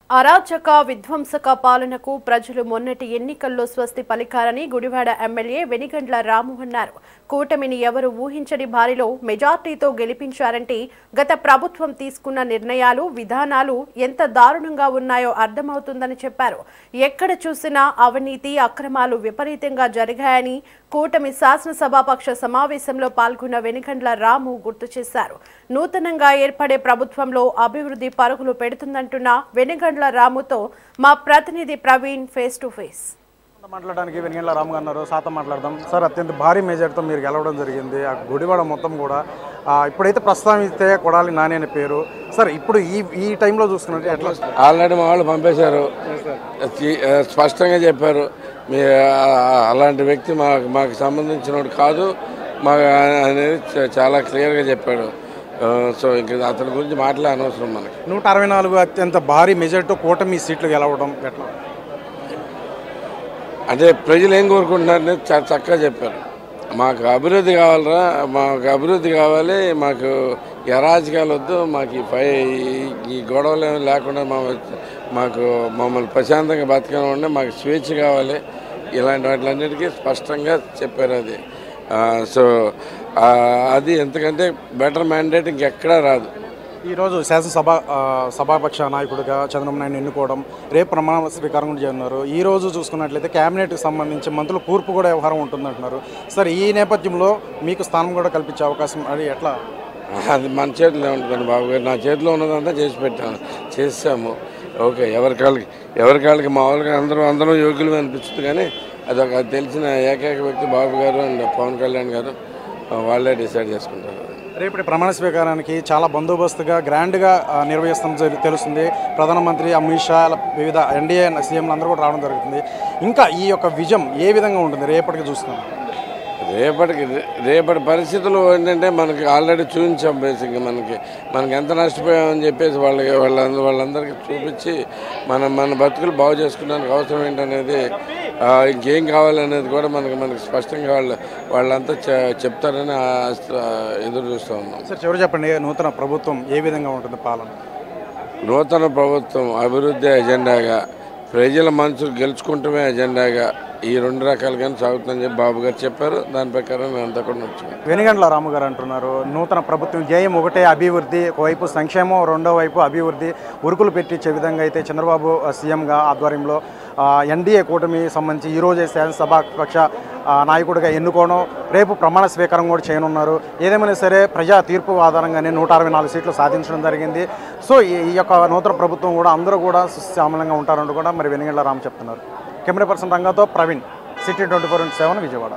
అరాచక విధ్వంసక పాలనకు ప్రజలు మొన్నటి ఎన్నికల్లో స్వస్తి పలికారని గుడివాడ ఎమ్మెల్యే వెనిగండ్ల రాము అన్నారు. కూటమిని ఎవరు ఊహించని భారీలో మెజార్టీతో గెలిపించారంటే గత ప్రభుత్వం తీసుకున్న నిర్ణయాలు, విధానాలు ఎంత దారుణంగా ఉన్నాయో అర్థమవుతుందని చెప్పారు. ఎక్కడ చూసినా అవినీతి, అక్రమాలు విపరీతంగా జరిగాయని కూటమి శాసనసభాపక్ష సమావేశంలో పాల్గొన్న వెనిగండ్ల రాము గుర్తు చేశారు. నూతనంగా ఏర్పడే ప్రభుత్వంలో అభివృద్ధి పరుగులు పెడుతుందంటున్న వెనిగండ్ల రాముతో మా ప్రతినిధి ప్రవీణ్ ఫేస్ టు ఫేస్. మాట్లాడడానికి వెనిగండ్ల రాము అన్నారు. సాతం మాట్లాడదాం. సార్, అత్యంత భారీ మెజార్టీతో మీరు గెలవడం జరిగింది. ఆ గుడివాడ మొత్తం కూడా ఇప్పుడైతే ప్రస్తావిస్తే కొడాలి నాని అనే పేరు. సార్, ఇప్పుడు ఈ టైంలో చూసుకున్నట్టు ఎట్లా? ఆల్రెడీ మా వాళ్ళు పంపేశారు, స్పష్టంగా చెప్పారు. మీ అలాంటి వ్యక్తి మాకు సంబంధించినోడు కాదు మాకు అనేది చాలా క్లియర్గా చెప్పాడు. సో ఇంకా అతని గురించి మాట్లాడే అనవసరం మనకి. 164 అత్యంత భారీ మెజార్టీతో కూటమి సీట్లు గెలవడం ఎట్లా? అంటే ప్రజలు ఏం కోరుకుంటున్నారనేది చాలా చక్కగా చెప్పారు. మాకు అభివృద్ధి కావాలరా, మాకు అభివృద్ధి కావాలి, మాకు అరాజకాలు వద్దు, మాకు ఈ గొడవలు ఏమి లేకుండా మాకు మమ్మల్ని ప్రశాంతంగా బతకడం, మాకు స్వేచ్ఛ కావాలి, ఇలాంటి వాటిలన్నిటికీ స్పష్టంగా చెప్పారు. అది సో అది ఎంతకంటే బెటర్ మ్యాండేట్ ఇంకెక్కడా రాదు. ఈరోజు సభాపక్ష నాయకుడిగా చంద్రబాబు నాయుడు ఎన్నుకోవడం, రేపు ప్రమాణ స్వీకారం కూడా చేయనున్నారు. ఈరోజు చూసుకున్నట్లయితే క్యాబినెట్కి సంబంధించి మంత్రులు కూర్పు కూడా వ్యవహారం ఉంటుందంటున్నారు. సార్, ఈ నేపథ్యంలో మీకు స్థానం కూడా కల్పించే అవకాశం అది ఎట్లా? అది మన చేతిలో ఉంటుందండి బాబు గారు. నా చేతిలో ఉన్నదంతా చేసాము. ఓకే, ఎవరి కాళ్ళకి మామూలుగా అందరూ యోగ్యులు అనిపిస్తుంది. కానీ అది తెలిసిన ఏకైక వ్యక్తి బాబు గారు అండ్ పవన్ కళ్యాణ్ గారు, వాళ్ళే డిసైడ్ చేసుకుంటారు. రేపటి ప్రమాణ స్వీకారానికి చాలా బందోబస్తుగా గ్రాండ్గా నిర్వహిస్తాం తెలుస్తుంది. ప్రధానమంత్రి అమిత్ షా, వివిధ ఎన్డీఏ సీఎంలు అందరూ కూడా రావడం జరుగుతుంది. ఇంకా ఈ యొక్క విజయం ఏ విధంగా ఉంటుంది రేపటికి చూస్తున్నాం? రేపటి పరిస్థితులు ఏంటంటే మనకి ఆల్రెడీ చూపించాం. బేసిక్గా మనకి ఎంత నష్టపోయామని చెప్పేసి వాళ్ళందరికీ చూపించి మన బతుకులు బాగు చేసుకోవడానికి అవసరం ఏంటనేది, ఇంకేం కావాలనేది కూడా మనకి స్పష్టంగా వాళ్ళంతా చెప్తారని ఎదురు చూస్తూ ఉన్నాం. సార్, చివరి చెప్పండి, నూతన ప్రభుత్వం ఏ విధంగా ఉంటుంది పాలన? నూతన ప్రభుత్వం అభివృద్ధి ఎజెండాగా, ప్రజల మనసు గెలుచుకుంటమే ఎజెండాగా ఈ 2 రకాలుగానే సాగుతుందని చెప్పి బాబు గారు చెప్పారు. దాని ప్రకారం మేమంతా కూడా నడుచుకున్నాం. వెనిగండ్ల రాము గారు అంటున్నారు, నూతన ప్రభుత్వం ధ్యేయం ఒకటే అభివృద్ధి, ఒకవైపు సంక్షేమం, రెండో వైపు అభివృద్ధి ఉరుకులు పెట్టించే విధంగా అయితే చంద్రబాబు సీఎంగా ఆధ్వర్యంలో ఎన్డీఏ కూటమి సంబంధించి ఈరోజే శాసనసభాపక్ష నాయకుడిగా ఎన్నుకోవడం, రేపు ప్రమాణ స్వీకారం కూడా చేయనున్నారు. ఏదేమైనా సరే ప్రజా తీర్పు ఆధారంగానే 164 సీట్లు సాధించడం జరిగింది. సో ఈ యొక్క నూతన ప్రభుత్వం కూడా అందరూ కూడా సుశ్యామలంగా ఉంటారంటూ కూడా మరి వెనిగండ్ల రాము చెప్తున్నారు. కెమెరా పర్సన్ రంగంతో ప్రవీణ్, సిటీ 24/7 విజయవాడ.